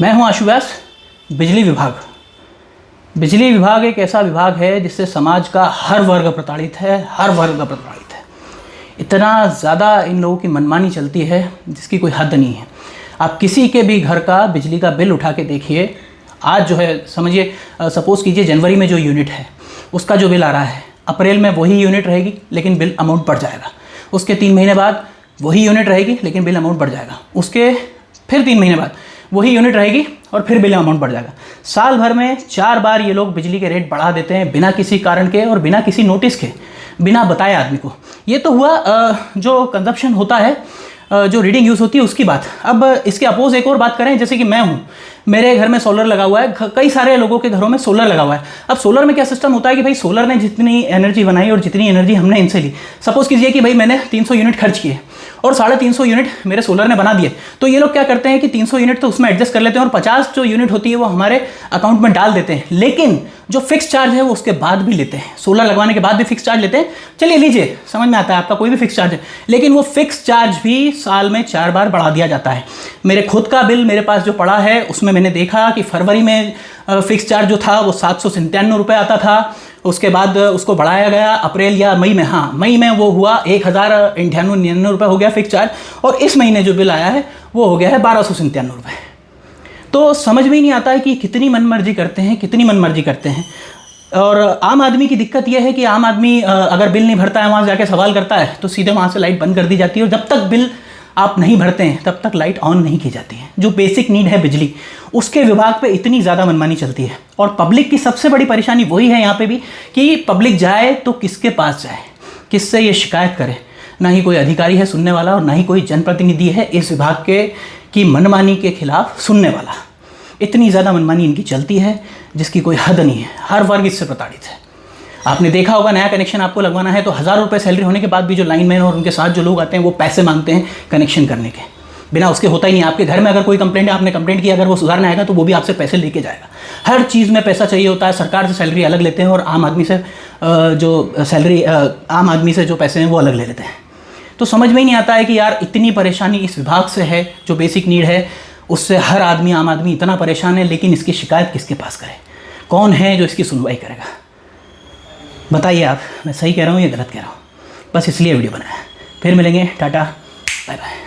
मैं हूं आशु व्यास। बिजली विभाग एक ऐसा विभाग है जिससे समाज का हर वर्ग प्रताड़ित है, इतना ज़्यादा इन लोगों की मनमानी चलती है जिसकी कोई हद नहीं है। आप किसी के भी घर का बिजली का बिल उठा के देखिए। आज जो है समझिए, सपोज़ कीजिए जनवरी में जो यूनिट है उसका जो बिल आ रहा है, अप्रैल में वही यूनिट रहेगी लेकिन बिल अमाउंट बढ़ जाएगा। उसके 3 महीने बाद वही यूनिट रहेगी लेकिन बिल अमाउंट बढ़ जाएगा। उसके फिर 3 महीने बाद वही यूनिट रहेगी और फिर बिल अमाउंट बढ़ जाएगा। साल भर में 4 बार ये लोग बिजली के रेट बढ़ा देते हैं बिना किसी कारण के और बिना किसी नोटिस के, बिना बताए आदमी को। ये तो हुआ जो कंजप्शन होता है, जो रीडिंग यूज़ होती है उसकी बात। अब इसके अपोज एक और बात करें, जैसे कि मैं हूँ, मेरे घर में सोलर लगा हुआ है, कई सारे लोगों के घरों में सोलर लगा हुआ है। अब सोलर में क्या सिस्टम होता है कि भाई सोलर ने जितनी एनर्जी बनाई और जितनी एनर्जी हमने इनसे ली, सपोज़ कीजिए कि भाई मैंने 300 यूनिट खर्च किए और 350 यूनिट मेरे सोलर ने बना दिए, तो ये लोग क्या करते हैं कि 300 यूनिट तो उसमें एडजस्ट कर लेते हैं और 50 जो यूनिट होती है वो हमारे अकाउंट में डाल देते हैं। लेकिन जो फिक्स चार्ज है वो उसके बाद भी लेते हैं, सोलर लगवाने के बाद भी फिक्स चार्ज लेते हैं। चलिए लीजिए, समझ में आता है आपका कोई भी फिक्स चार्ज है, लेकिन वो फिक्स चार्ज भी साल में 4 बार बढ़ा दिया जाता है। मेरे खुद का बिल मेरे पास जो पड़ा है उसमें मैंने देखा कि फरवरी में फिक्स चार्ज जो था वो 797 रुपये आता था। उसके बाद उसको बढ़ाया गया अप्रैल या मई में, हाँ मई में वो हुआ 1098 रुपये हो गया फिक्स चार्ज, और इस महीने जो बिल आया है वो हो गया है 1297 रुपये। तो समझ में ही नहीं आता है कि कितनी मनमर्जी करते हैं। और आम आदमी की दिक्कत यह है कि आम आदमी अगर बिल नहीं भरता है, वहाँ जाके सवाल करता है तो सीधे वहाँ से लाइट बंद कर दी जाती है, और जब तक बिल आप नहीं भरते हैं तब तक लाइट ऑन नहीं की जाती है। जो बेसिक नीड है बिजली, उसके विभाग पे इतनी ज़्यादा मनमानी चलती है। और पब्लिक की सबसे बड़ी परेशानी वही है यहाँ पे भी कि पब्लिक जाए तो किसके पास जाए, किससे ये शिकायत करे। ना ही कोई अधिकारी है सुनने वाला और ना ही कोई जनप्रतिनिधि है इस विभाग की मनमानी के खिलाफ सुनने वाला। इतनी ज़्यादा मनमानी इनकी चलती है जिसकी कोई हद नहीं है। हर वर्ग इससे प्रताड़ित है। आपने देखा होगा, नया कनेक्शन आपको लगवाना है तो 1000 रुपये सैलरी होने के बाद भी जो लाइनमैन और उनके साथ जो लोग आते हैं वो पैसे मांगते हैं कनेक्शन करने के, बिना उसके होता ही नहीं। आपके घर में अगर कोई कंप्लेंट है, आपने कंप्लेंट किया, अगर वो सुधारने आएगा तो वो भी आपसे पैसे लेके जाएगा। हर चीज़ में पैसा चाहिए होता है। सरकार से सैलरी अलग लेते हैं और आम आदमी से आम आदमी से जो पैसे हैं वो अलग ले लेते हैं। तो समझ में ही नहीं आता है कि यार इतनी परेशानी इस विभाग से है। जो बेसिक नीड है उससे हर आदमी, आम आदमी इतना परेशान है, लेकिन इसकी शिकायत किसके पास करे? कौन है जो इसकी सुनवाई करेगा? बताइए आप, मैं सही कह रहा हूँ या गलत कह रहा हूँ? बस इसलिए वीडियो बनाया। फिर मिलेंगे, टाटा बाय बाय।